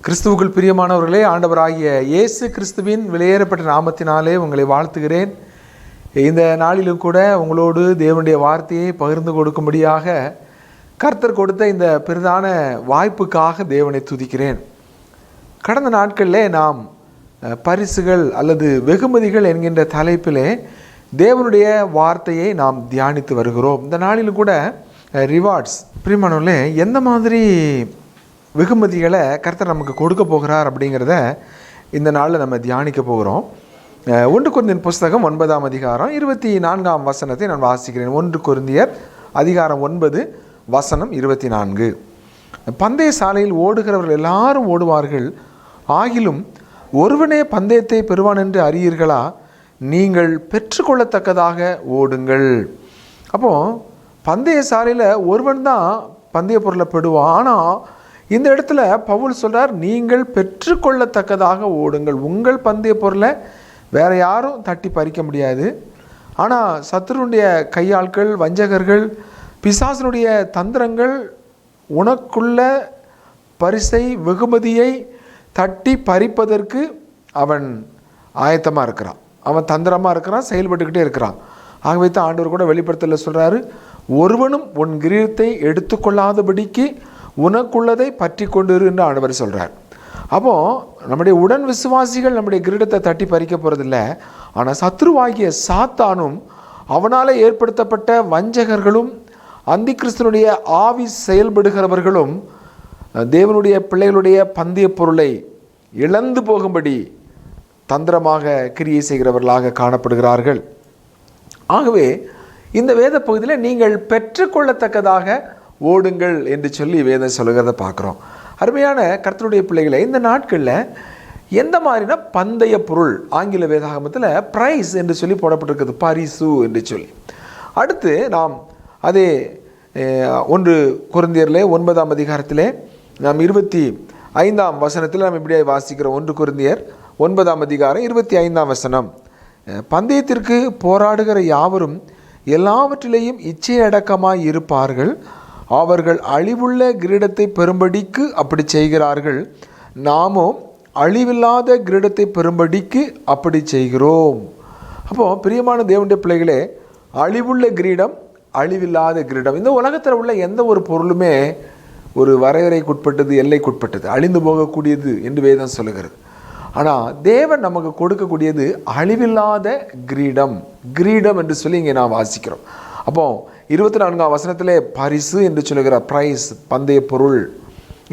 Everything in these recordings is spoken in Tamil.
கிறிஸ்துவுக்குள் பிரியமானவர்களே, ஆண்டவராகிய இயேசு கிறிஸ்துவின் விலையேறப்பட்ட நாமத்தினாலே உங்களை வாழ்த்துகிறேன். இந்த நாளிலும் கூட உங்களோடு தேவனுடைய வார்த்தையை பகிர்ந்து கொடுக்கும்படியாக கர்த்தர் கொடுத்த இந்த பெரிதான வாய்ப்புக்காக தேவனை துதிக்கிறேன். கடந்த நாட்களிலே நாம் பரிசுகள் அல்லது வெகுமதிகள் என்கின்ற தலைப்பிலே தேவனுடைய வார்த்தையை நாம் தியானித்து வருகிறோம். இந்த நாளிலும் கூட ரிவார்ட்ஸ், பிரியமானவர்களே, எந்த மாதிரி வெகுமதிகளை கர்த்தர் நமக்கு கொடுக்க போகிறார் அப்படிங்கிறத இந்த நாளில் நம்ம தியானிக்க போகிறோம். 1 கொரிந்தியர் புஸ்தகம் 9ஆம் அதிகாரம் 24ஆம் வசனத்தை நான் வாசிக்கிறேன். 1 கொரிந்தியர் அதிகாரம் 9 வசனம் 24. பந்தய சாலையில் ஓடுகிறவர்கள் எல்லாரும் ஓடுவார்கள், ஆகிலும் ஒருவனே பந்தயத்தை பெறுவான் என்று அறியீர்களா? நீங்கள் பெற்றுக்கொள்ளத்தக்கதாக ஓடுங்கள். அப்போது பந்தய சாலையில் ஒருவன் தான் பந்தய பொருளை பெறுவான். ஆனால் இந்த இடத்துல பவுல் சொல்கிறார், நீங்கள் பெற்றுக்கொள்ளத்தக்கதாக ஓடுங்கள். உங்கள் பந்தய பொருளை வேறு யாரும் தட்டி பறிக்க முடியாது. ஆனால் சத்துருடைய கையாட்கள், வஞ்சகர்கள், பிசாசனுடைய தந்திரங்கள் உனக்குள்ள பரிசை, வெகுமதியை தட்டி பறிப்பதற்கு அவன் ஆயத்தமாக இருக்கிறான். அவன் தந்திரமாக இருக்கிறான், செயல்பட்டுக்கிட்டே இருக்கிறான். ஆகவே தான் ஆண்டவர் கூட வெளிப்படுத்தல சொல்கிறாரு, ஒருவனும் உன் கிரீடத்தை எடுத்துக்கொள்ளாதபடிக்கு உனக்குள்ளதை பற்றி கொண்டிரு என்று ஆண்டவர் சொல்கிறார். அப்போது நம்முடைய உடன் விசுவாசிகள் நம்முடைய கிரீடத்தை தட்டி பறிக்க போகிறதில்ல. ஆனால் சத்ருவாகிய சாத்தானும் அவனால் ஏற்படுத்தப்பட்ட வஞ்சகர்களும் அந்தி கிறிஸ்தனுடைய ஆவி செயல்படுகிறவர்களும் தேவனுடைய பிள்ளைகளுடைய பந்தய பொருளை இழந்து போகும்படி தந்திரமாக கிரியை செய்கிறவர்களாக காணப்படுகிறார்கள். ஆகவே இந்த வேத பகுதியில் நீங்கள் பெற்றுக்கொள்ளத்தக்கதாக ஓடுங்கள் என்று சொல்லி வேதம் சொல்லுகிறத பார்க்குறோம். அருமையான கர்த்தருடைய பிள்ளைகளை, இந்த நாட்களில் எந்த மாதிரினா பந்தய பொருள், ஆங்கில வேதாகமத்தில் ப்ரைஸ் என்று சொல்லி போடப்பட்டிருக்கிறது, பரிசு என்று சொல்லி. அடுத்து நாம் அதே 1 கொரிந்தியரில் 9ஆம் அதிகாரத்திலே நாம் 25ஆம் வசனத்தில் நாம் இப்படியே வாசிக்கிறோம். 1 கொரிந்தியர் 9ஆம் அதிகாரம் 25ஆம் வசனம், பந்தயத்திற்கு போராடுகிற யாவரும் எல்லாவற்றிலேயும் இச்சையடக்கமாய் இருப்பார்கள், அவர்கள் அழிவுள்ள கிரீடத்தை பெறும்படிக்கு அப்படி செய்கிறார்கள், நாமோ அழிவில்லாத கிரீடத்தை பெறும்படிக்கு அப்படி செய்கிறோம். அப்போது பிரியமான தேவனுடைய பிள்ளைகளே, அழிவுள்ள கிரீடம், அழிவில்லாத கிரீடம். இந்த உலகத்தில் உள்ள எந்த ஒரு பொருளுமே ஒரு வரையறைக்குட்பட்டது, எல்லைக்குட்பட்டது, அழிந்து போகக்கூடியது என்று வேதம் சொல்லுகிறது. ஆனால் தேவன் நமக்கு கொடுக்கக்கூடியது அழிவில்லாத கிரீடம். கிரீடம் என்று சொல்லி இங்கே நாம் வாசிக்கிறோம். அப்போ 24ஆம் வசனத்தில் பரிசு என்று சொல்லுகிறார், ப்ரைஸ், பந்தய பொருள்.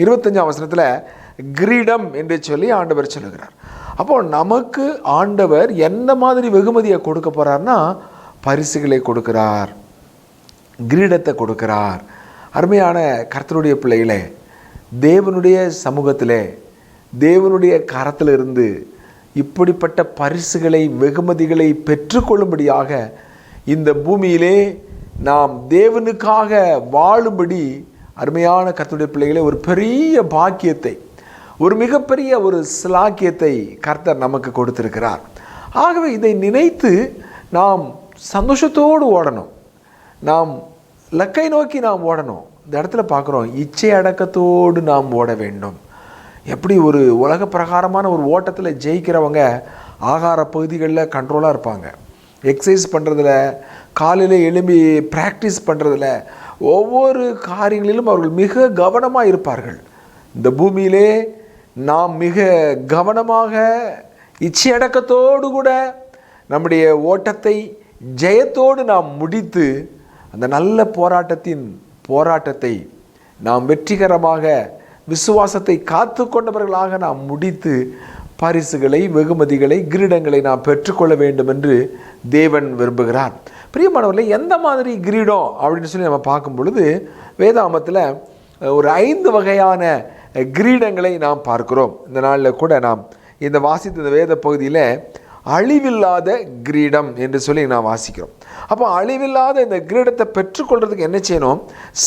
25ஆம் வசனத்தில் கிரீடம் என்று சொல்லி ஆண்டவர் சொல்லுகிறார். அப்போது நமக்கு ஆண்டவர் எந்த மாதிரி வெகுமதியை கொடுக்க போகிறார்னா, பரிசுகளை கொடுக்கிறார், கிரீடத்தை கொடுக்கிறார். அருமையான கர்த்தருடைய பிள்ளைகளே, தேவனுடைய சமூகத்திலே, தேவனுடைய கரத்தில் இருந்து இப்படிப்பட்ட பரிசுகளை, வெகுமதிகளை பெற்றுக்கொள்ளும்படியாக இந்த பூமியிலே நாம் தேவனுக்காக வாழும்படி அருமையான கர்த்தருடைய பிள்ளைகளே ஒரு பெரிய பாக்கியத்தை, ஒரு மிகப்பெரிய ஒரு சிலாக்கியத்தை கர்த்தர் நமக்கு கொடுத்திருக்கிறார். ஆகவே இதை நினைத்து நாம் சந்தோஷத்தோடு ஓடணும், நாம் லக்கை நோக்கி நாம் ஓடணும். இந்த இடத்துல பார்க்குறோம், இச்சை அடக்கத்தோடு நாம் ஓட வேண்டும். எப்படி ஒரு உலக பிரகாரமான ஒரு ஓட்டத்தில் ஜெயிக்கிறவங்க ஆகார பகுதிகளில் கண்ட்ரோலாக இருப்பாங்க, எக்ஸசைஸ் பண்ணுறதில், காலையில் எழும்பி ப்ராக்டிஸ் பண்ணுறதில், ஒவ்வொரு காரியங்களிலும் அவர்கள் மிக கவனமாக இருப்பார்கள். இந்த பூமியிலே நாம் மிக கவனமாக இச்சையடக்கத்தோடு கூட நம்முடைய ஓட்டத்தை ஜெயத்தோடு நாம் முடித்து அந்த நல்ல போராட்டத்தை நாம் வெற்றிகரமாக விசுவாசத்தை காத்து கொண்டவர்களாக நாம் முடித்து பரிசுகளை, வெகுமதிகளை, கிரீடங்களை நாம் பெற்றுக்கொள்ள வேண்டும் என்று தேவன் விரும்புகிறார். பிரியமானவர்களே, எந்த மாதிரி கிரீடம் அப்படின்னு சொல்லி நம்ம பார்க்கும் பொழுது வேதாகமத்தில் ஒரு 5 வகையான கிரீடங்களை நாம் பார்க்கிறோம். இந்த நாளில் கூட நாம் இந்த வாசித்த இந்த வேத பகுதியில் அழிவில்லாத கிரீடம் என்று சொல்லி நாம் வாசிக்கிறோம். அப்போ அழிவில்லாத இந்த கிரீடத்தை பெற்றுக்கொள்றதுக்கு என்ன செய்யணும்?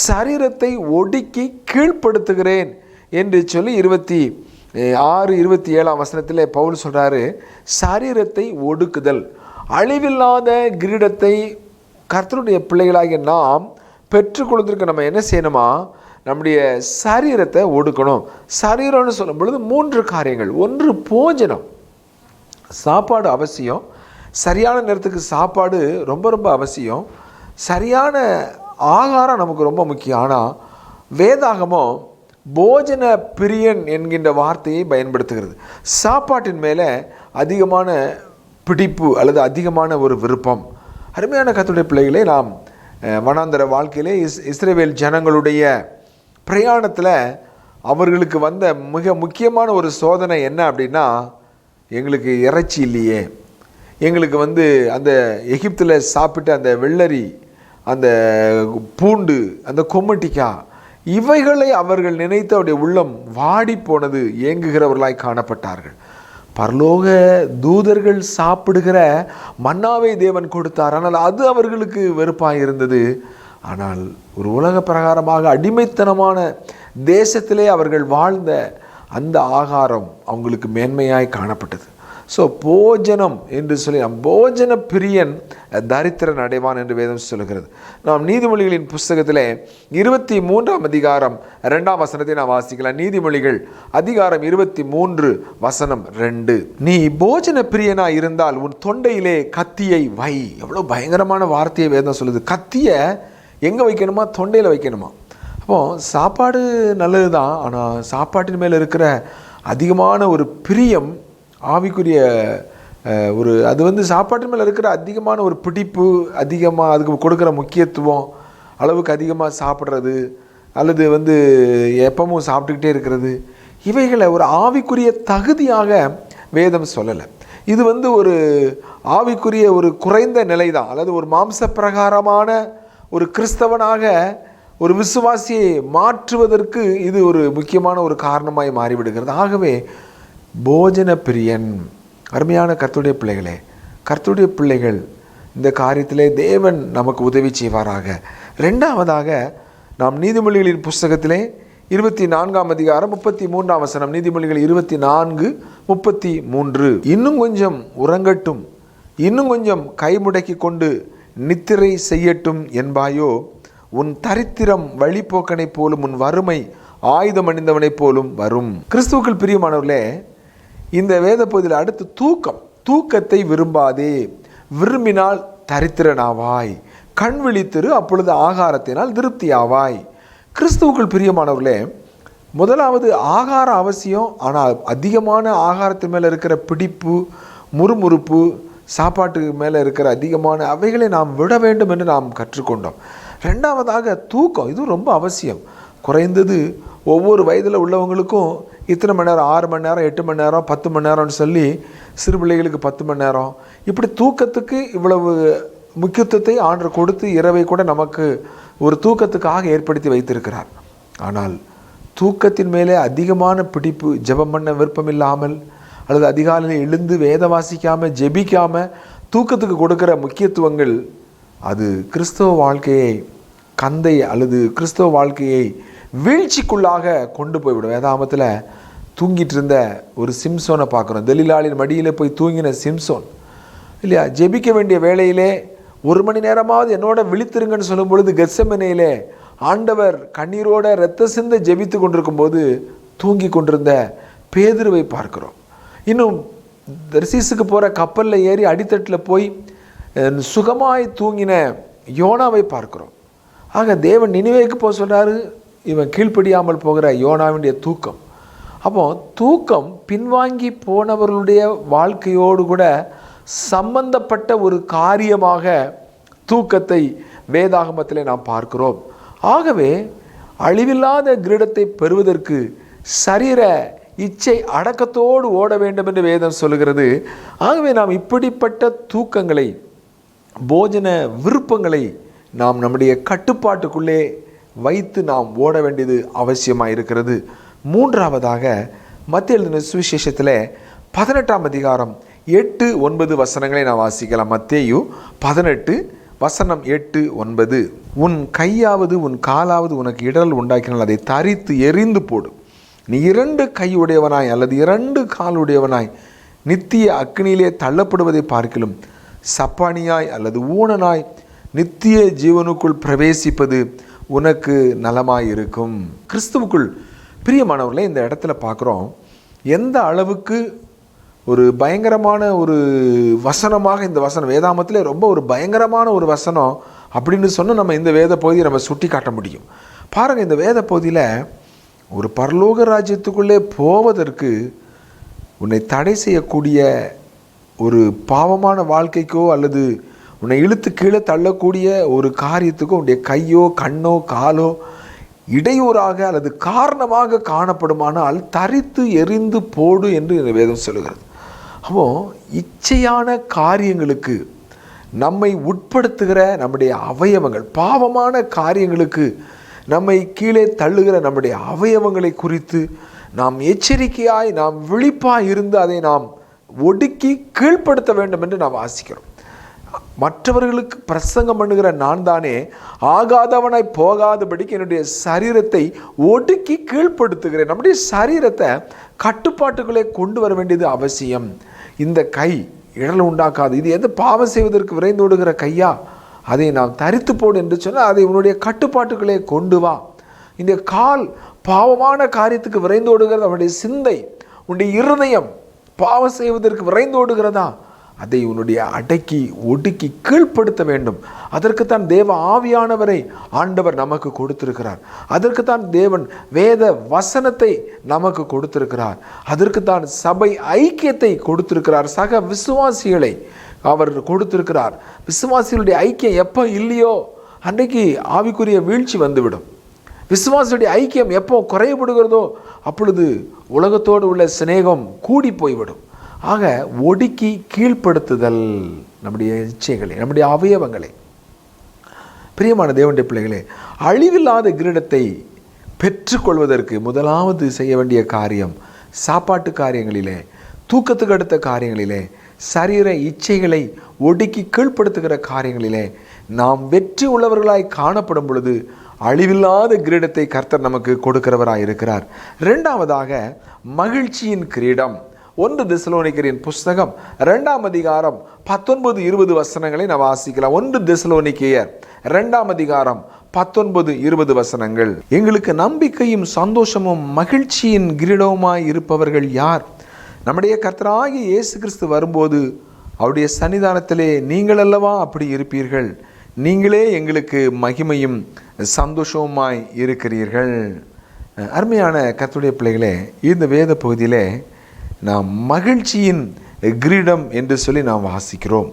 சரீரத்தை ஒடுக்கி கீழ்ப்படுத்துகிறேன் என்று சொல்லி 26-27ஆம் வசனத்தில் பவுல் சொல்கிறாரு, சரீரத்தை ஒடுக்குதல். அழிவில்லாத கிரீடத்தை கர்த்தருடைய பிள்ளைகளாகிய நாம் பெற்றுக்கொள்வதற்கு நம்ம என்ன செய்யணுமா? நம்முடைய சரீரத்தை ஒடுக்கணும். சரீரம்னு சொல்லும் பொழுது 3 காரியங்கள். ஒன்று, போஜனம். சாப்பாடு அவசியம். சரியான நேரத்துக்கு சாப்பாடு ரொம்ப ரொம்ப அவசியம். சரியான ஆகாரம் நமக்கு ரொம்ப முக்கியம். ஆனால் வேதாகமோ போஜன பிரியன் என்கின்ற வார்த்தையை பயன்படுத்துகிறது. சாப்பாட்டின் மேலே அதிகமான பிடிப்பு அல்லது அதிகமான ஒரு விருப்பம். அருமையான கர்த்தருடைய பிள்ளைகளே, நாம் வனாந்தர வாழ்க்கையிலே இஸ்ரவேல் ஜனங்களுடைய பிரயாணத்தில் அவர்களுக்கு வந்த மிக முக்கியமான ஒரு சோதனை என்ன அப்படின்னா, எங்களுக்கு இறைச்சி இல்லையே, எங்களுக்கு அந்த எகிப்தில் சாப்பிட்ட அந்த வெள்ளரி, அந்த பூண்டு, அந்த கொம்மட்டிக்காய், இவைகளை அவர்கள் நினைத்து அவருடைய உள்ளம் வாடி போனது, ஏங்குகிறவர்களாய் காணப்பட்டார்கள். பரலோக தூதர்கள் சாப்பிடுகிற மன்னாவை தேவன் கொடுத்தார், ஆனால் அது அவர்களுக்கு வெறுப்பாக இருந்தது. ஆனால் ஒரு உலக பிரகாரமாக அடிமைத்தனமான தேசத்திலே அவர்கள் வாழ்ந்த அந்த ஆகாரம் அவங்களுக்கு மேன்மையாய் காணப்பட்டது. ஸோ போஜனம் என்று சொல்லி போஜன பிரியன் தரித்திரன் அடைவான் என்று வேதம் சொல்கிறது. நாம் நீதிமொழிகளின் புஸ்தகத்திலே 23ஆம் அதிகாரம் 2ஆம் வசனத்தை நாம் வாசிக்கலாம். நீதிமொழிகள் அதிகாரம் 23 வசனம் 2. நீ போஜன பிரியனா இருந்தால் உன் தொண்டையிலே கத்தியை வை. எவ்வளோ பயங்கரமான வார்த்தையை வேதம் சொல்லுது. கத்தியை எங்கே வைக்கணுமா? தொண்டையில் வைக்கணுமா? அப்போது சாப்பாடு நல்லது தான், ஆனால் சாப்பாட்டின் மேலே இருக்கிற அதிகமான ஒரு பிரியம், ஆவிக்குரிய அது சாப்பாட்டின் மேலே இருக்கிற அதிகமான ஒரு பிடிப்பு, அதிகமாக அதுக்கு கொடுக்குற முக்கியத்துவம், அளவுக்கு அதிகமாக சாப்பிட்றது அல்லது எப்பவும் சாப்பிட்டுக்கிட்டே இருக்கிறது, இவைகளை ஒரு ஆவிக்குரிய தகுதியாக வேதம் சொல்லலை. இது ஒரு ஆவிக்குரிய ஒரு குறைந்த நிலை தான். அல்லது ஒரு மாம்ச பிரகாரமான ஒரு கிறிஸ்தவனாக ஒரு விசுவாசியை மாற்றுவதற்கு இது ஒரு முக்கியமான ஒரு காரணமாய் மாறிவிடுகிறது. ஆகவே போஜன பிரியன். அருமையான கர்த்தருடைய பிள்ளைகளே, கர்த்தருடைய பிள்ளைகள் இந்த காரியத்திலே தேவன் நமக்கு உதவி செய்வாராக. 2ஆவதாக நாம் நீதிமொழிகளின் புஸ்தகத்திலே 24ஆம் அதிகாரம் 33ஆம் வசனம், நீதிமொழிகள் 24:33. இன்னும் கொஞ்சம் உறங்கட்டும், இன்னும் கொஞ்சம் கைமுடக்கி கொண்டு நித்திரை செய்யட்டும் என்பாயோ, உன் தரித்திரம் வழிபோக்கனை போலும், உன் வறுமை ஆயுதம் அணிந்தவனைப் போலும் வரும். கிறிஸ்துவுக்குள் பிரியமானவர்களே, இந்த வேத பகுதியில் அடுத்து தூக்கத்தை விரும்பாதே, விரும்பினால் தரித்திரனாவாய், கண் விழித்திரு, அப்பொழுது ஆகாரத்தினால் திருப்தியாவாய். கிறிஸ்துவுக்குள் பிரியமானவர்களே, முதலாவது ஆகாரம் அவசியம். ஆனால் அதிகமான ஆகாரத்தின் மேலே இருக்கிற பிடிப்பு, முறுமுறுப்பு, சாப்பாட்டுக்கு மேலே இருக்கிற அதிகமான அவைகளை நாம் விட வேண்டும் என்று நாம் கற்றுக்கொண்டோம். 2ஆவதாக தூக்கம். இது ரொம்ப அவசியம். குறைந்தது ஒவ்வொரு வயதில் உள்ளவங்களுக்கும் இத்தனை மணி நேரம், 6 மணி நேரம், 8 மணி நேரம், 10 மணி நேரம்னு சொல்லி, சிறு பிள்ளைகளுக்கு 10 மணி நேரம், இப்படி தூக்கத்துக்கு இவ்வளவு முக்கியத்துவத்தை ஆண்டவர் கொடுத்து இரவை கூட நமக்கு ஒரு தூக்கத்துக்காக ஏற்படுத்தி வைத்திருக்கிறார். ஆனால் தூக்கத்தின் மேலே அதிகமான பிடிப்பு, ஜெபம் பண்ண விருப்பம் இல்லாமல் அல்லது அதிகாலையில் எழுந்து வேத வாசிக்காமல் ஜெபிக்காமல் தூக்கத்துக்கு கொடுக்குற முக்கியத்துவங்கள், அது கிறிஸ்தவ வாழ்க்கையை அல்லது கிறிஸ்தவ வாழ்க்கையை வீழ்ச்சிக்குள்ளாக கொண்டு போய்விடும். வேதாகமத்தில் தூங்கிட்டு இருந்த ஒரு சிம்சோனை பார்க்குறோம். தெலீலாளின் மடியில் போய் தூங்கின சிம்சோன் இல்லையா? ஜெபிக்க வேண்டிய வேளையிலே 1 மணி நேரமாவது என்னோட விழித்திருங்கன்னு சொல்லும் பொழுது கெத்செமனேயிலே ஆண்டவர் கண்ணீரோட இரத்த சிந்த ஜெபித்து கொண்டிருக்கும் போது தூங்கி கொண்டிருந்த பேதுருவை பார்க்கிறோம். இன்னும் தர்சீசுக்கு போகிற கப்பலில் ஏறி அடித்தட்டில் போய் சுகமாய் தூங்கின யோனாவை பார்க்கிறோம். ஆக தேவன் நினிவேக்கு போக சொல்கிறாரு, இவன் கீழ்ப்படியாமல் போகிற யோனாவினுடைய தூக்கம். அப்போ தூக்கம் பின்வாங்கி போனவர்களுடைய வாழ்க்கையோடு கூட சம்பந்தப்பட்ட ஒரு காரியமாக தூக்கத்தை வேதாகமத்தில் நாம் பார்க்கிறோம். ஆகவே அழிவில்லாத கிரீடத்தை பெறுவதற்கு சரீர இச்சை அடக்கத்தோடு ஓட வேண்டும் என்று வேதம் சொல்லுகிறது. ஆகவே நாம் இப்படிப்பட்ட தூக்கங்களை, போஜன விருப்பங்களை நாம் நம்முடைய கட்டுப்பாட்டுக்குள்ளே வைத்து நாம் ஓட வேண்டியது அவசியமாக இருக்கிறது. 3ஆவதாக மத்தேயு எழுதின சுவிசேஷத்தில் 18ஆம் அதிகாரம் 8-9 வசனங்களை நான் வாசிக்கலாம். மத்தேயு 18 வசனம் 8-9. உன் கையாவது உன் காலாவது உனக்கு இடரல் உண்டாக்கினால் அதை தரித்து எறிந்து போடு. நீ 2 கையுடையவனாய் அல்லது 2 காலுடையவனாய் நித்திய அக்னியிலே தள்ளப்படுவதை பார்க்கிலும் சப்பானியாய் அல்லது ஊனனாய் நித்திய ஜீவனுக்குள் பிரவேசிப்பது உனக்கு நலமாயிருக்கும். கிறிஸ்துவுக்குள் பிரியமானவர்களே, இந்த இடத்துல பார்க்குறோம் எந்த அளவுக்கு ஒரு பயங்கரமான ஒரு வசனமாக இந்த வசனம் வேதாமத்திலே ரொம்ப ஒரு பயங்கரமான ஒரு வசனம் அப்படின்னு சொன்னால் நம்ம இந்த வேத பகுதியை நம்ம சுட்டி காட்ட முடியும். பாருங்கள், இந்த வேத பகுதியில் ஒரு பரலோக ராஜ்யத்துக்குள்ளே போவதற்கு உன்னை தடை செய்யக்கூடிய ஒரு பாவமான வாழ்க்கைக்கோ அல்லது உன்னை இழுத்து கீழே தள்ளக்கூடிய ஒரு காரியத்துக்கோ உன்னுடைய கையோ கண்ணோ காலோ இடையூறாக அல்லது காரணமாக காணப்படுமானால் தரித்து எரிந்து போடு என்று இந்த வேதம் சொல்லுகிறது. அப்போ இச்சையான காரியங்களுக்கு நம்மை உட்படுத்துகிற நம்முடைய அவயவங்கள், பாவமான காரியங்களுக்கு நம்மை கீழே தள்ளுகிற நம்முடைய அவயவங்களை குறித்து நாம் எச்சரிக்கையாய் நாம் விழிப்பாய் இருந்து அதை நாம் ஒடுக்கி கீழ்ப்படுத்த வேண்டும் என்று நாம் வாசிக்கிறோம். மற்றவர்களுக்கு பிரசங்கம் பண்ணுகிற நான் தானே ஆகாதவனாய் போகாதபடிக்கு என்னுடைய சரீரத்தை ஒடுக்கி கீழ்ப்படுத்துகிறேன். நம்முடைய சரீரத்தை கட்டுப்பாட்டுகளே கொண்டு வர வேண்டியது அவசியம். இந்த கை இடல் உண்டாக்காது, இது எது பாவம் செய்வதற்கு விரைந்து ஓடுகிற கையா, அதை நாம் தரித்து போடு என்று சொன்னால் அதை உன்னுடைய கட்டுப்பாட்டுகளே கொண்டு வா. இந்த கால் பாவமான காரியத்துக்கு விரைந்து ஓடுகிறது, அவனுடைய சிந்தை உன்னுடைய இருதயம் பாவம் செய்வதற்கு விரைந்து ஓடுகிறதா, அதை உன்னுடைய அடக்கி ஒடுக்கி கீழ்ப்படுத்த வேண்டும். அதற்குத்தான் தேவ ஆவியானவரை ஆண்டவர் நமக்கு கொடுத்திருக்கிறார். அதற்குத்தான் தேவன் வேத வசனத்தை நமக்கு கொடுத்திருக்கிறார். அதற்குத்தான் சபை ஐக்கியத்தை கொடுத்திருக்கிறார். சக விசுவாசிகளை அவர் கொடுத்திருக்கிறார். விசுவாசிகளுடைய ஐக்கியம் எப்போ இல்லையோ அன்றைக்கு ஆவிக்குரிய வீழ்ச்சி வந்துவிடும். விசுவாசியுடைய ஐக்கியம் எப்போ குறைபடுகிறதோ அப்பொழுது உலகத்தோடு உள்ள சிநேகம் கூடி போய்விடும். ஆக ஒடுக்கி கீழ்ப்படுத்துதல் நம்முடைய இச்சைகளை, நம்முடைய அவயவங்களை. பிரியமான தேவனுடைய பிள்ளைகளே, அழிவில்லாத கிரீடத்தை பெற்றுக்கொள்வதற்கு முதலாவது செய்ய வேண்டிய காரியம் சாப்பாட்டு காரியங்களிலே, தூக்கத்துக்கு அடுத்த காரியங்களிலே, சரீர இச்சைகளை ஒடுக்கி கீழ்ப்படுத்துகிற காரியங்களிலே நாம் வெற்றி உள்ளவர்களாய் காணப்படும் பொழுது அழிவில்லாத கிரீடத்தை கர்த்தர் நமக்கு கொடுக்கிறவராய் இருக்கிறார். இரண்டாவதாக மகிழ்ச்சியின் கிரீடம். 1 தெசலோனிக்கரின் புஸ்தகம் 2ஆம் அதிகாரம் 19-20 வசனங்களை நாம் வாசிக்கலாம். 1 தெசலோனிக்கேயர் 2ஆம் அதிகாரம் 19-20 வசனங்கள். எங்களுக்கு நம்பிக்கையும் சந்தோஷமும் மகிழ்ச்சியின் கிரீடவுமாய் இருப்பவர்கள் யார்? நம்முடைய கர்த்தராகிய இயேசு கிறிஸ்து வரும்போது அவருடைய சன்னிதானத்திலே நீங்கள் அல்லவா அப்படி இருப்பீர்கள். நீங்களே எங்களுக்கு மகிமையும் சந்தோஷவுமாய் இருக்கிறீர்கள். அருமையான கர்த்தருடைய பிள்ளைகளே, இந்த வேத பகுதியிலே நாம் மகிழ்ச்சியின் கிரீடம் என்று சொல்லி நாம் வாசிக்கிறோம்.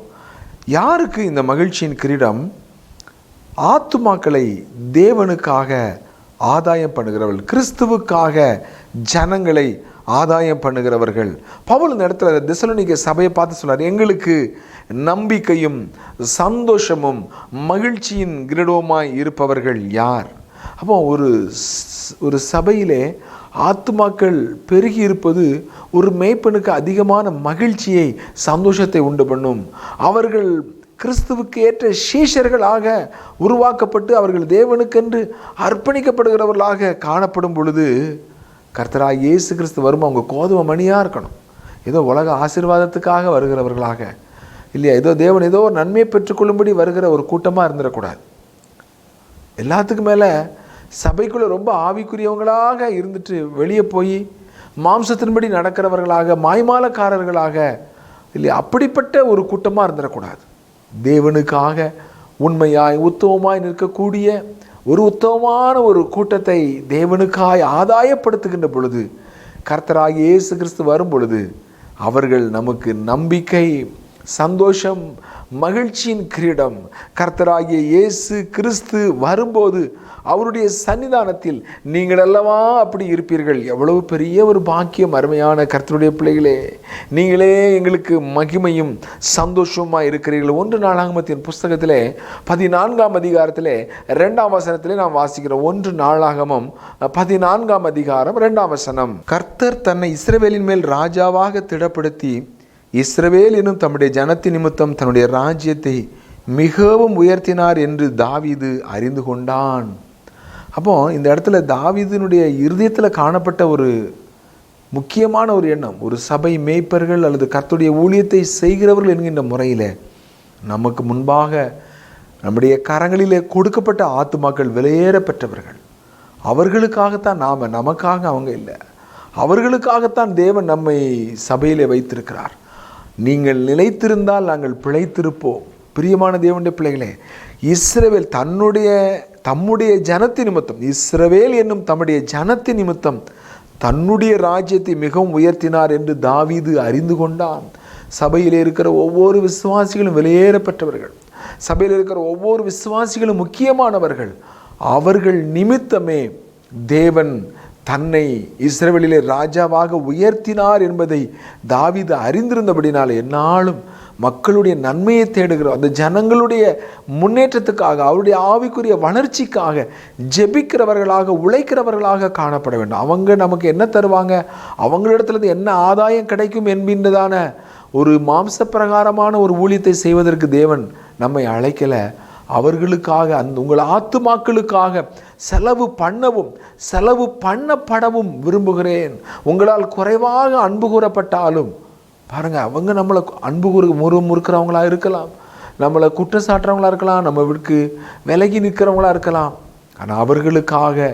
யாருக்கு இந்த மகிழ்ச்சியின் கிரீடம்? ஆத்துமாக்களை தேவனுக்காக ஆதாயம் பண்ணுகிறவர்கள், கிறிஸ்துவுக்காக ஜனங்களை ஆதாயம் பண்ணுகிறவர்கள். பவுல் இந்த இடத்துல தெசலோனிக்கே சபையை பார்த்து சொல்றார், எங்களுக்கு நம்பிக்கையும் சந்தோஷமும் மகிழ்ச்சியின் கிரீடவுமாய் இருப்பவர்கள் யார்? அப்போ ஒரு சபையிலே ஆத்துமாக்கள் பெருகி இருப்பது ஒரு மேய்ப்பனுக்கு அதிகமான மகிழ்ச்சியை சந்தோஷத்தை உண்டு பண்ணும். அவர்கள் கிறிஸ்துவுக்கு ஏற்ற சீஷர்களாக உருவாக்கப்பட்டு அவர்கள் தேவனுக்கென்று அர்ப்பணிக்கப்படுகிறவர்களாக காணப்படும் பொழுது கர்த்தராகிய இயேசு கிறிஸ்து வரும் அவங்க கோதுமை மணியாக இருக்கணும். ஏதோ உலக ஆசீர்வாதத்துக்காக வருகிறவர்களாக இல்லையா, ஏதோ தேவன் ஏதோ நன்மையை பெற்றுக்கொள்ளும்படி வருகிற ஒரு கூட்டமாக இருந்துடக்கூடாது. எல்லாத்துக்கும் மேலே சபைக்குள்ளே ரொம்ப ஆவிக்குரியவங்களாக இருந்துட்டு வெளியே போய் மாம்சத்தின்படி நடக்கிறவர்களாக மாய்மாலக்காரர்களாக இல்லையா, அப்படிப்பட்ட ஒரு கூட்டமாக இருந்துடக்கூடாது. தேவனுக்காக உண்மையாய் உத்தமமாய் நிற்கக்கூடிய ஒரு உத்தமமான ஒரு கூட்டத்தை தேவனுக்காய் ஆதாயப்படுத்துகின்ற பொழுது கர்த்தராகிய இயேசு கிறிஸ்து வரும் பொழுது அவர்கள் நமக்கு நம்பிக்கை, சந்தோஷம், மகிழ்ச்சியின் கிரீடம். கர்த்தராகிய இயேசு கிறிஸ்து வரும்போது அவருடைய சன்னிதானத்தில் நீங்கள் அல்லவா அப்படி இருப்பீர்கள். எவ்வளவு பெரிய ஒரு பாக்கியம் அருமையான கர்த்தருடைய பிள்ளைகளே, நீங்களே எங்களுக்கு மகிமையும் சந்தோஷமாக இருக்கிறீர்கள். 1 நாளாகமத்தின் புஸ்தகத்திலே 14ஆம் அதிகாரத்திலே 2ஆம் வசனத்திலே நாம் வாசிக்கிறோம். 1 நாளாகமம் 14ஆம் அதிகாரம் 2ஆம் வசனம். கர்த்தர் தன்னை இஸ்ரவேலின் மேல் ராஜாவாக திடப்படுத்தி இஸ்ரவேல் எனும் தம்முடைய ஜனத்தின் நிமித்தம் தன்னுடைய ராஜ்யத்தை மிகவும் உயர்த்தினார் என்று தாவீது அறிந்து கொண்டான். அப்போ இந்த இடத்துல தாவீதினுடைய இருதயத்தில் காணப்பட்ட ஒரு முக்கியமான ஒரு எண்ணம், ஒரு சபை மேய்ப்பர்கள் அல்லது கர்த்தருடைய ஊழியத்தை செய்கிறவர்கள் என்கின்ற முறையில் நமக்கு முன்பாக நம்முடைய கரங்களிலே கொடுக்கப்பட்ட ஆத்துமாக்கள் விலையேற பெற்றவர்கள். அவர்களுக்காகத்தான் நாம், நமக்காக அவங்க இல்லை. அவர்களுக்காகத்தான் தேவன் நம்மை சபையிலே வைத்திருக்கிறார். நீங்கள் நிலைத்திருந்தால் நாங்கள் பிழைத்திருப்போம். பிரியமான தேவனுடைய பிள்ளைகளே, இஸ்ரவேல் தம்முடைய ஜனத்தின் நிமித்தம், இஸ்ரவேல் என்னும் தம்முடைய ஜனத்தின் நிமித்தம் தன்னுடைய ராஜ்யத்தை மிகவும் உயர்த்தினார் என்று தாவீது அறிந்து கொண்டான். சபையில் இருக்கிற ஒவ்வொரு விசுவாசிகளும் வெளியேறப்பட்டவர்கள். சபையில் இருக்கிற ஒவ்வொரு விசுவாசிகளும் முக்கியமானவர்கள். அவர்கள் நிமித்தமே தேவன் தன்னை இஸ்ரவேலிலே ராஜாவாக உயர்த்தினார் என்பதை தாவீது அறிந்திருந்தபடினால் என்னாலும் மக்களுடைய நன்மையை தேடுகிறோம். அந்த ஜனங்களுடைய முன்னேற்றத்துக்காக, அவருடைய ஆவிக்குரிய வளர்ச்சிக்காக ஜெபிக்கிறவர்களாக, உழைக்கிறவர்களாக காணப்பட வேண்டும். அவங்க நமக்கு என்ன தருவாங்க, அவங்களிடத்துலேருந்து என்ன ஆதாயம் கிடைக்கும் என்கின்றதான ஒரு மாம்ச பிரகாரமான ஒரு ஊழியத்தை செய்வதற்கு தேவன் நம்மை அழைக்கலை. அவர்களுக்காக, உங்கள் ஆத்துமாக்களுக்காக செலவு பண்ணவும் செலவு பண்ணப்படவும் விரும்புகிறேன். உங்களால் குறைவாக அன்பு கூறப்பட்டாலும் பாருங்கள், அவங்க நம்மளை அன்பு முறுக்கிறவங்களா இருக்கலாம், நம்மளை குற்றம் சாட்டுறவங்களா இருக்கலாம், நம்மளுக்கு விலகி நிற்கிறவங்களா இருக்கலாம். ஆனால் அவர்களுக்காக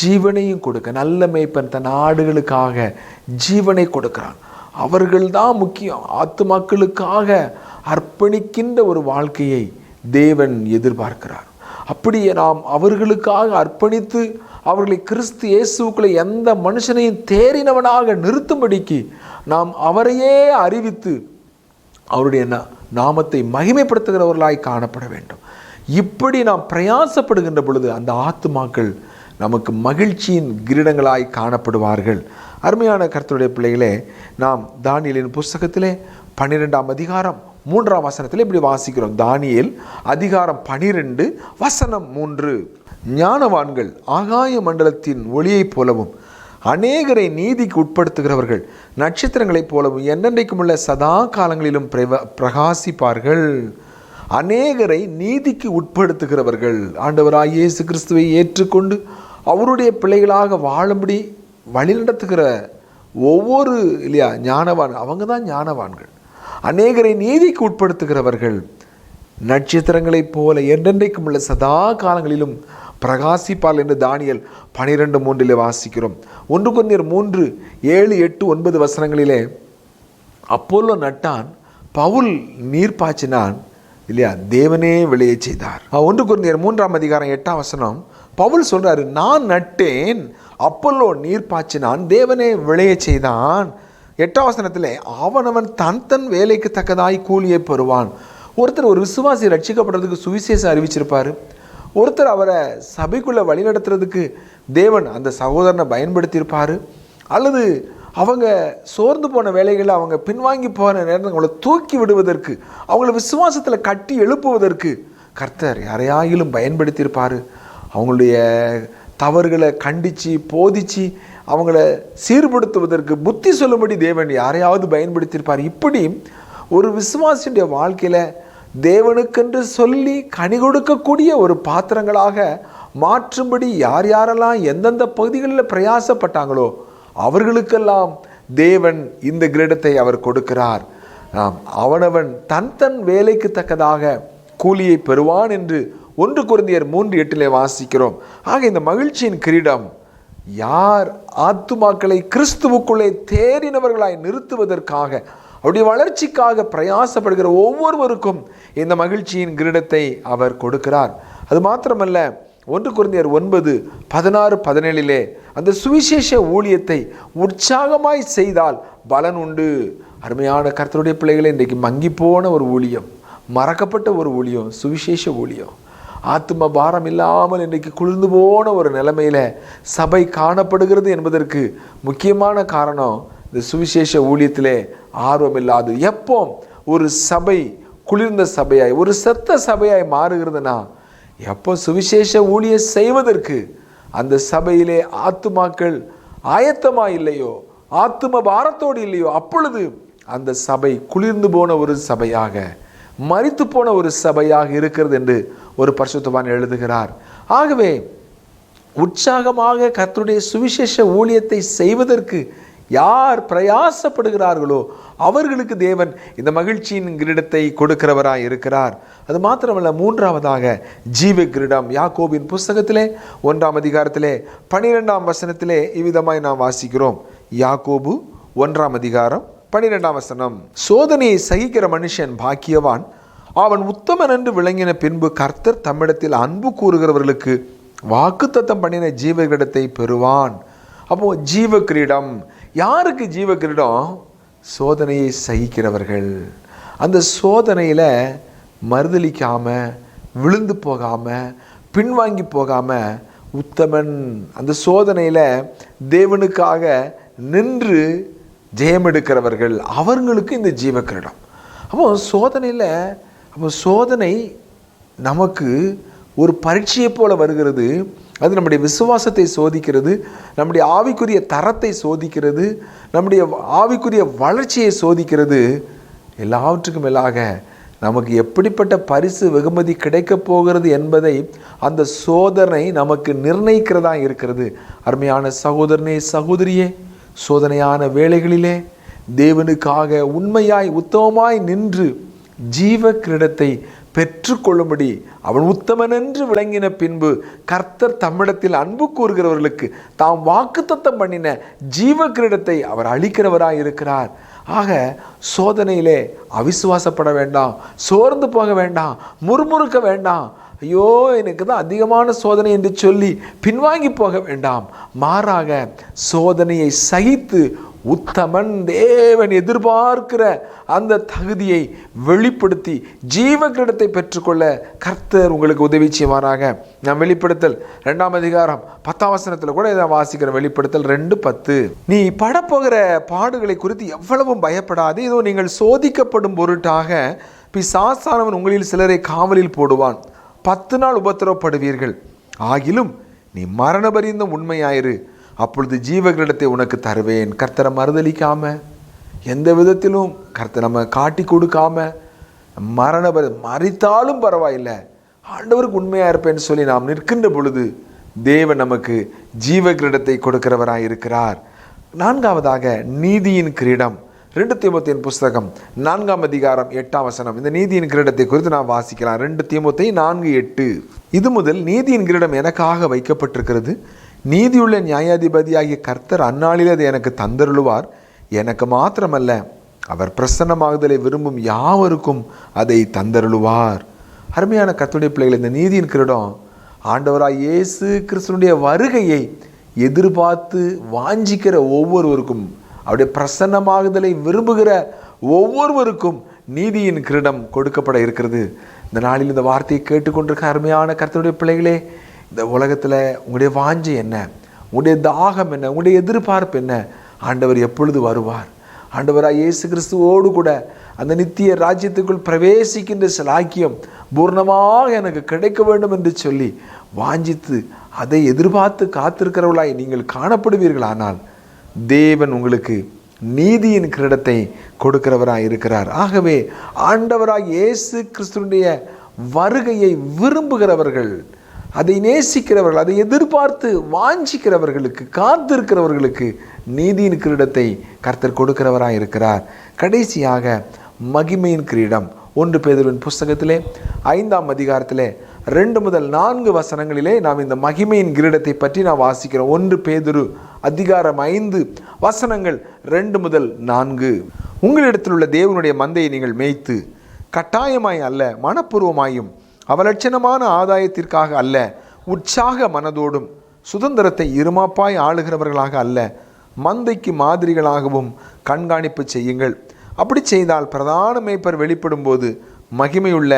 ஜீவனையும் கொடுக்க, நல்ல மேய்ப்பன் தன் ஆடுகளுக்காக ஜீவனை கொடுக்கிறான். அவர்கள்தான் முக்கியம். ஆத்துமாக்களுக்காக அர்ப்பணிக்கின்ற ஒரு வாழ்க்கையை தேவன் எதிர்பார்க்கிறார். அப்படியே நாம் அவர்களுக்காக அர்ப்பணித்து அவர்களை கிறிஸ்து இயேசுக்குள்ளே எந்த மனுஷனையும் தேறினவனாக நிறுத்தும்படிக்கு நாம் அவரையே அறிவித்து அவருடைய நாமத்தை மகிமைப்படுத்துகிறவர்களாய் காணப்பட வேண்டும். இப்படி நாம் பிரயாசப்படுகின்ற பொழுது அந்த ஆத்துமாக்கள் நமக்கு மகிழ்ச்சியின் கிரீடங்களாய் காணப்படுவார்கள். அருமையான கர்த்தருடைய பிள்ளைகளே, நாம் தானியேலின் புஸ்தகத்திலே 12ஆம் அதிகாரம் 3ஆம் வசனத்தில் இப்படி வாசிக்கிறோம். தானியேல் அதிகாரம் 12 வசனம் 3. ஞானவான்கள் ஆகாய மண்டலத்தின் ஒளியைப் போலவும் அநேகரை நீதிக்கு உட்படுத்துகிறவர்கள் நட்சத்திரங்களைப் போலவும் என்னென்றைக்கும் உள்ள சதா காலங்களிலும் பிரகாசிப்பார்கள். அநேகரை நீதிக்கு உட்படுத்துகிறவர்கள், ஆண்டவராகிய இயேசு கிறிஸ்துவை ஏற்றுக்கொண்டு அவருடைய பிள்ளைகளாக வாழும்படி வழிநடத்துகிற ஒவ்வொரு ஞானவான், அவங்க தான் ஞானவான்கள். அநேகரை நீதிக்கு உட்படுத்துகிறவர்கள் நட்சத்திரங்களைப் போல என்றென்றைக்கும் உள்ள சதா காலங்களிலும் பிரகாசிப்பால் என்று தானியேல் 12:3 வாசிக்கிறோம். 1 கொரிந்தியர் 3, 7, 8, 9 வசனங்களிலே அப்போலோ நட்டான், பவுல் நீர் பாய்ச்சினான், தேவனே விளைய செய்தார். 1 கொரிந்தியர் 3ஆம் அதிகாரம் 8ஆம் வசனம் பவுல் சொல்றாரு, நான் நட்டேன், அப்போலோ நீர் பாய்ச்சினான், தேவனே விளைய செய்தான். 8ஆம் வசனத்தில் அவனவன் தன் வேலைக்கு தக்கதாய் கூலியை பெறுவான். ஒருத்தர் ஒரு விசுவாசி ரட்சிக்கப்படுறதுக்கு சுவிசேஷம் அறிவிச்சிருப்பார். ஒருத்தர் அவரை சபைக்குள்ளே வழிநடத்துறதுக்கு தேவன் அந்த சகோதரனை பயன்படுத்தியிருப்பார். அல்லது அவங்க சோர்ந்து போன வேலைகளை, அவங்க பின்வாங்கி போன நேரத்தில் அவங்கள தூக்கி விடுவதற்கு, அவங்கள விசுவாசத்தில் கட்டி எழுப்புவதற்கு கர்த்தர் யாரையாயிலும் பயன்படுத்தியிருப்பார். அவங்களுடைய தவறுகளை கண்டித்து போதித்து அவங்கள சீர்படுத்துவதற்கு, புத்தி சொல்லும்படி தேவன் யாரையாவது பயன்படுத்தியிருப்பார். இப்படி ஒரு விசுவாசியுடைய வாழ்க்கையில் தேவனுக்கென்று சொல்லி கனி கொடுக்கக்கூடிய ஒரு பாத்திரங்களாக மாற்றும்படி யார் யாரெல்லாம் எந்தெந்த பகுதிகளில் பிரயாசப்பட்டாங்களோ அவர்களுக்கெல்லாம் தேவன் இந்த கிரீடத்தை அவர் கொடுக்கிறார். அவனவன் தன் வேலைக்கு தக்கதாக கூலியை பெறுவான் என்று 1 கொரிந்தியர் 3:8 வாசிக்கிறோம். ஆக இந்த மகிழ்ச்சியின் கிரீடம் யார் ஆத்துமாக்களை கிறிஸ்துவுக்குள்ளே தேறினவர்களாய் நிறுத்துவதற்காக, அவருடைய வளர்ச்சிக்காக பிரயாசப்படுகிற ஒவ்வொருவருக்கும் இந்த மகிழ்ச்சியின் கிரீடத்தை அவர் கொடுக்கிறார். அது மாத்திரமல்ல, 1 கொரிந்தியர் 9:16-17 அந்த சுவிசேஷ ஊழியத்தை உற்சாகமாய் செய்தால் பலன் உண்டு. அருமையான கர்த்தருடைய பிள்ளைகளை, இன்றைக்கு மங்கி போன ஒரு ஊழியம், மறக்கப்பட்ட ஒரு ஊழியம் சுவிசேஷ ஊழியம். ஆத்ம பாரம் இல்லாமல் இன்றைக்கு குளிர்ந்து போன ஒரு நிலைமையில் சபை காணப்படுகிறது என்பதற்கு முக்கியமான காரணம் இந்த சுவிசேஷ ஊழியத்திலே ஆர்வம் இல்லாது. எப்போ ஒரு சபை குளிர்ந்த சபையாய், ஒரு செத்த சபையாய் மாறுகிறதுனா, எப்போ சுவிசேஷ ஊழியம் செய்வதற்கு அந்த சபையிலே ஆத்துமாக்கள் ஆயத்தமாக இல்லையோ, ஆத்தும பாரத்தோடு இல்லையோ, அப்பொழுது அந்த சபை குளிர்ந்து போன ஒரு சபையாக, மரித்து போன ஒரு சபையாக இருக்கிறது என்று ஒரு பரிசுத்தவான் எழுதுகிறார். ஆகவே உற்சாகமாக கர்த்தருடைய சுவிசேஷ ஊழியத்தை செய்வதற்கு யார் பிரயாசப்படுகிறார்களோ அவர்களுக்கு தேவன் இந்த மகிழ்ச்சியின் கிரீடத்தை கொடுக்கிறவராய் இருக்கிறார். அது மாத்திரமல்ல, மூன்றாவதாக ஜீவ கிரீடம். யாக்கோபின் புஸ்தகத்திலே 1ஆம் அதிகாரத்திலே 12ஆம் வசனத்திலே இவ்விதமாய் நாம் வாசிக்கிறோம். யாக்கோபு 1ஆம் அதிகாரம் 12ஆம் வசனம், சோதனையை சகிக்கிற மனுஷன் பாக்கியவான், அவன் உத்தமன் என்று விளங்கின பின்பு கர்த்தர் தம்மிடத்தில் அன்பு கூறுகிறவர்களுக்கு வாக்குத்தத்தம் பண்ணின ஜீவ கிரீடத்தை பெறுவான். அப்போ ஜீவ கிரீடம் யாருக்கு? ஜீவ கிரீடம் சோதனையை சகிக்கிறவர்கள். அந்த சோதனையில் மறுதலிக்காம, விழுந்து போகாம, பின்வாங்கி போகாம, உத்தமன் அந்த சோதனையில் தேவனுக்காக நின்று ஜெயமெடுக்கிறவர்கள், அவர்களுக்கு இந்த ஜீவ கிரீடம். அப்போ சோதனை நமக்கு ஒரு பரீட்சையை போல வருகிறது. அது நம்முடைய விசுவாசத்தை சோதிக்கிறது, நம்முடைய ஆவிக்குரிய தரத்தை சோதிக்கிறது, நம்முடைய ஆவிக்குரிய வளர்ச்சியை சோதிக்கிறது. எல்லாவற்றுக்கும் மேலாக நமக்கு எப்படிப்பட்ட பரிசு வெகுமதி கிடைக்கப் போகிறது என்பதை அந்த சோதனை நமக்கு நிர்ணயிக்கிறதா இருக்கிறது. அருமையான சகோதரனே, சகோதரியே, சோதனையான வேளைகளிலே தேவனுக்காக உண்மையாய் உத்தமமாய் நின்று ஜீவ கிரீடத்தை பெற்றுக்கொள்ளும்படி அவன் உத்தமன் என்று விளங்கின பின்பு கர்த்தர் தம்மிடத்தில் அன்பு கூறுகிறவர்களுக்கு தாம் வாக்குத்தத்தம் பண்ணின ஜீவ கிரீடத்தை அவர் அளிக்கிறவராய் இருக்கிறார். ஆக சோதனையிலே அவிசுவாசப்பட வேண்டாம், சோர்ந்து போக வேண்டாம், முறுமுறுக்க வேண்டாம், ஐயோ எனக்கு தான் அதிகமான சோதனை என்று சொல்லி பின்வாங்கி போக வேண்டாம். மாறாக சோதனையை சகித்து உத்தமன், தேவன் எதிர்பார்க்கிற அந்த தகுதியை வெளிப்படுத்தி ஜீவ கிரீடத்தை பெற்றுக்கொள்ள கர்த்தர் உங்களுக்கு உதவி செய்வாராக. நான் வெளிப்படுத்தல் 2ஆம் அதிகாரம் 10ஆம் வசனத்தில் கூட இதை வாசிக்கிற. வெளிப்படுத்தல் 2:10, நீ படப்போகிற பாடுகளை குறித்து எவ்வளவும் பயப்படாது, இதோ நீங்கள் சோதிக்கப்படும் பொருட்டாக பிசாசானவன் உங்களில் சிலரை காவலில் போடுவான், 10 நாள் உபத்திரவப்படுவீர்கள், ஆகிலும் நீ மரண பரியந்தம் உண்மையாயிரு, அப்பொழுது ஜீவ கிரீடத்தை உனக்கு தருவேன். கர்த்தரை மறுதலிக்காம, எந்த விதத்திலும் கர்த்தர் நம்ம காட்டி கொடுக்காம, மறித்தாலும் பரவாயில்லை, ஆண்டவருக்கு உண்மையாக இருப்பேன்னு சொல்லி நாம் நிற்கின்ற பொழுது தேவன் நமக்கு ஜீவ கிரீடத்தை கொடுக்கிறவராய் இருக்கிறார். 4ஆவதாக நீதியின் கிரீடம். 2 தீமோத்தேயின் புஸ்தகம் 4ஆம் அதிகாரம் 8ஆம் வசனம். இந்த நீதியின் கிரீடத்தை குறித்து நான் வாசிக்கலாம். 2 தீமோத்தேயு 4:8, இது முதல் நீதியின் கிரீடம் எனக்காக வைக்கப்பட்டிருக்கிறது, நீதியுள்ள நியாயாதிபதியாகிய கர்த்தர் அந்நாளில் அதை எனக்கு தந்தருளுவார், எனக்கு மாத்திரமல்ல அவர் பிரசன்னமாகுதலை விரும்பும் யாவருக்கும் அதை தந்தருளுவார். அருமையான கர்த்தருடைய பிள்ளைகள், இந்த நீதியின் கிரீடம் ஆண்டவராய் இயேசு கிறிஸ்துவினுடைய வருகையை எதிர்பார்த்து வாஞ்சிக்கிற ஒவ்வொருவருக்கும், அவருடைய பிரசன்னமாகுதலை விரும்புகிற ஒவ்வொருவருக்கும் நீதியின் கிரீடம் கொடுக்கப்பட இருக்கிறது. இந்த நாளில் இந்த வார்த்தையை கேட்டுக்கொண்டிருக்க அருமையான கர்த்தருடைய பிள்ளைகளே, இந்த உலகத்தில் உங்களுடைய வாஞ்சை என்ன, உங்களுடைய தாகம் என்ன, உங்களுடைய எதிர்பார்ப்பு என்ன? ஆண்டவர் எப்பொழுது வருவார்? ஆண்டவராக இயேசு கிறிஸ்துவோடு கூட அந்த நித்திய ராஜ்யத்துக்குள் பிரவேசிக்கின்ற சிலாக்கியம் பூர்ணமாக எனக்கு கிடைக்க வேண்டும் என்று சொல்லி வாஞ்சித்து அதை எதிர்பார்த்து காத்திருக்கிறவர்களாய் நீங்கள் காணப்படுவீர்களானால் தேவன் உங்களுக்கு நீதியின் கிரீடத்தை கொடுக்கிறவராய் இருக்கிறார். ஆகவே ஆண்டவராக இயேசு கிறிஸ்துவினுடைய வருகையை விரும்புகிறவர்கள், அதை நேசிக்கிறவர்கள், அதை எதிர்பார்த்து வாஞ்சிக்கிறவர்களுக்கு, காத்திருக்கிறவர்களுக்கு நீதியின் கிரீடத்தை கர்த்தர் கொடுக்கிறவராய் இருக்கிறார். கடைசியாக மகிமையின் கிரீடம். 1 பேதுருவின் புஸ்தகத்திலே 5ஆம் அதிகாரத்திலே 2 முதல் 4 வசனங்களிலே நாம் இந்த மகிமையின் கிரீடத்தை பற்றி நாம் வாசிக்கிறோம். 1 பேதுரு அதிகாரம் 5 வசனங்கள் 2 முதல் 4. உங்களிடத்தில் உள்ள தேவனுடைய மந்தையை நீங்கள் மேய்த்து கட்டாயமாய் அல்ல, மனப்பூர்வமாயும் அவலட்சணமான ஆதாயத்திற்காக அல்ல, உற்சாக மனதோடும் சுதந்திரத்தை இருமாப்பாய் ஆளுகிறவர்களாக அல்ல, மந்தைக்கு மாதிரிகளாகவும் கண்காணிப்பு செய்யுங்கள். அப்படி செய்தால் பிரதான மேய்ப்பர் வெளிப்படும் போது மகிமையுள்ள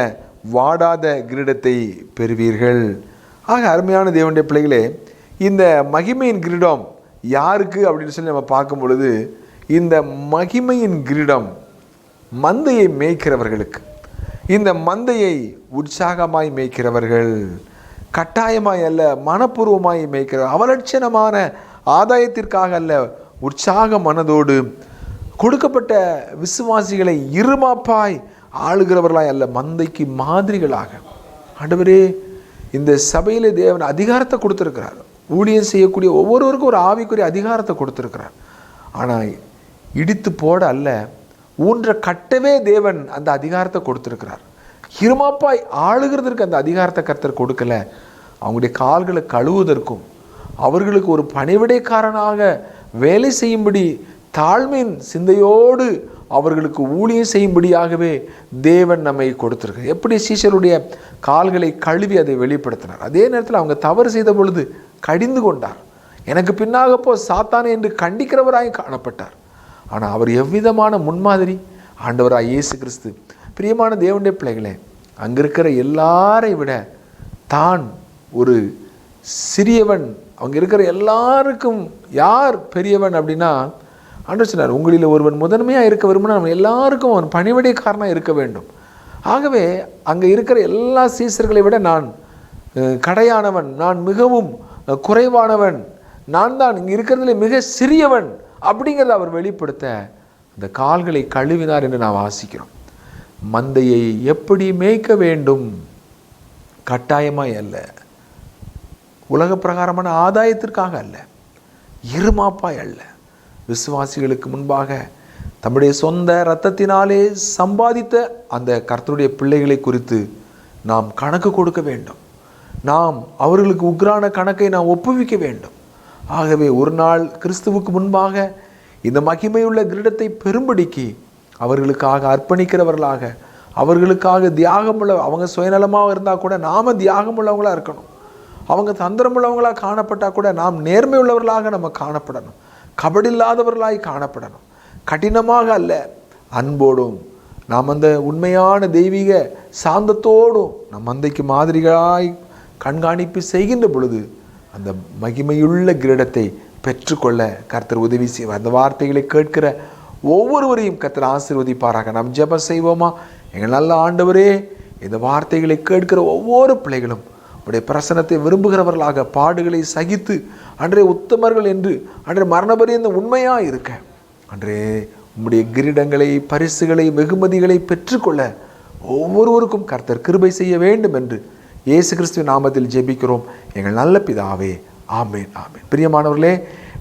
வாடாத கிரீடத்தை பெறுவீர்கள். ஆக அருமையான தேவனுடைய பிள்ளைகளே, இந்த மகிமையின் கிரீடம் யாருக்கு அப்படின்னு சொல்லி நம்ம பார்க்கும் பொழுது, இந்த மகிமையின் கிரீடம் மந்தையை மேய்க்கிறவர்களுக்கு, இந்த மந்தையை உற்சாகமாய் மேய்க்கிறவர்கள், கட்டாயமாய் அல்ல, மனப்பூர்வமாய் மேய்க்கிற, அவலட்சணமான ஆதாயத்திற்காக அல்ல, உற்சாக மனதோடு கொடுக்கப்பட்ட விசுவாசிகளை இருமாப்பாய் ஆளுகிறவர்களாய் அல்ல, மந்தைக்கு மாதிரிகளாக. ஆண்டவரே, இந்த சபையிலே தேவன் அதிகாரத்தை கொடுத்திருக்கிறார். ஊழியம் செய்யக்கூடிய ஒவ்வொருவருக்கும் ஒரு ஆவிக்குரிய அதிகாரத்தை கொடுத்திருக்கிறார். ஆனால் இடித்து போட அல்ல, ஊன்ற கட்டவே தேவன் அந்த அதிகாரத்தை கொடுத்துருக்கிறார். இருமாப்பாய் ஆளுகிறதற்கு அந்த அதிகாரத்தை கர்த்தர் கொடுக்கல. அவங்களுடைய கால்களை கழுவுவதற்கும் அவர்களுக்கு ஒரு பணிவிடைக்காரனாக வேலை செய்யும்படி தாழ்மையின் சிந்தையோடு அவர்களுக்கு ஊழியம் செய்யும்படியாகவே தேவன் நம்மை கொடுத்திருக்கிறார். எப்படி சீஷருடைய கால்களை கழுவி அதை வெளிப்படுத்தினார், அதே நேரத்தில் அவங்க தவறு செய்த பொழுது கடிந்து கொண்டார். எனக்கு பின்னாக போ சாத்தானே என்று கண்டிக்கிறவராய் காணப்பட்டார். ஆனால் அவர் எவ்விதமான முன்மாதிரி ஆண்டவராய் இயேசு கிறிஸ்து. பிரியமான தேவனுடைய பிள்ளைகளே, அங்கே இருக்கிற எல்லாரை விட தான் ஒரு சிறியவன். அவங்க இருக்கிற எல்லாருக்கும் யார் பெரியவன் அப்படின்னா, ஆண்டவர் சொன்னார், உங்களில் ஒருவன் முதன்மையாக இருக்க விரும்பினா நம்ம எல்லாருக்கும் அவன் பணிவிடைக்காரனாக இருக்க வேண்டும். ஆகவே அங்கே இருக்கிற எல்லா சீசர்களை விட நான் கடையானவன், நான் மிகவும் குறைவானவன், நான் தான் இங்கே இருக்கிறதுல மிக சிறியவன் அப்படிங்கிறத அவர் வெளிப்படுத்த அந்த கால்களை கழுவினார் என்று நாம் வாசிக்கிறோம். மந்தையை எப்படி மேய்க்க வேண்டும், கட்டாயமாய் அல்ல, உலக பிரகாரமான ஆதாயத்திற்காக அல்ல, இருமாப்பாய் அல்ல, விசுவாசிகளுக்கு முன்பாக தம்முடைய சொந்த இரத்தத்தினாலே சம்பாதித்த அந்த கர்த்தருடைய பிள்ளைகளை குறித்து நாம் கணக்கு கொடுக்க வேண்டும். நாம் அவர்களுக்கு உக்ரான கணக்கை நாம் ஒப்புவிக்க வேண்டும். ஆகவே ஒரு நாள் கிறிஸ்துவுக்கு முன்பாக இந்த மகிமையுள்ள கிரீடத்தை பெரும்படிக்கு அவர்களுக்காக அர்ப்பணிக்கிறவர்களாக, அவர்களுக்காக தியாகமுள்ள, அவங்க சுயநலமாக இருந்தால் கூட நாம் தியாகமுள்ளவங்களாக இருக்கணும். அவங்க தந்திரமுள்ளவங்களாக காணப்பட்டால் கூட நாம் நேர்மை உள்ளவர்களாக நம்ம காணப்படணும். கபடில்லாதவர்களாய் காணப்படணும். கடினமாக அல்ல, அன்போடும் நாம் அந்த உண்மையான தெய்வீக சாந்தத்தோடும் நம் மந்தைக்கு மாதிரிகளாய் கண்காணிப்பு செய்கின்ற பொழுது அந்த மகிமையுள்ள கிரீடத்தை பெற்றுக்கொள்ள கர்த்தர் உதவி செய்வார். அந்த வார்த்தைகளை கேட்கிற ஒவ்வொருவரையும் கர்த்தர் ஆசீர்வதிப்பாராக. நாம் ஜெபம் செய்வோமா? எங்கள் நல்ல ஆண்டவரே, இந்த வார்த்தைகளை கேட்கிற ஒவ்வொரு பிள்ளைகளும் உடைய பிரசனத்தை விரும்புகிறவர்களாக, பாடுகளை சகித்து அன்றே உத்தமர்கள் என்று அன்றே மரணபரியந்த உண்மையாக இருக்க, அன்றே உம்முடைய கிரீடங்களை, பரிசுகளை, வெகுமதிகளை பெற்றுக்கொள்ள ஒவ்வொருவருக்கும் கர்த்தர் கிருபை செய்ய வேண்டும் என்று இயேசு கிறிஸ்துவின் நாமத்தில் ஜெபிக்கிறோம் எங்கள் நல்ல பிதாவே. ஆமேன், ஆமேன். பிரியமானவர்களே,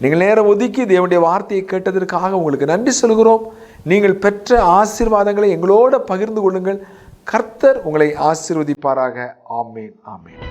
நீங்கள் நேரம் ஒதுக்கி தேவனுடைய வார்த்தையை கேட்டதற்காக உங்களுக்கு நன்றி சொல்கிறோம். நீங்கள் பெற்ற ஆசீர்வாதங்களை எங்களோட பகிர்ந்து கொள்ளுங்கள். கர்த்தர் உங்களை ஆசீர்வதிப்பாராக. ஆமேன், ஆமேன்.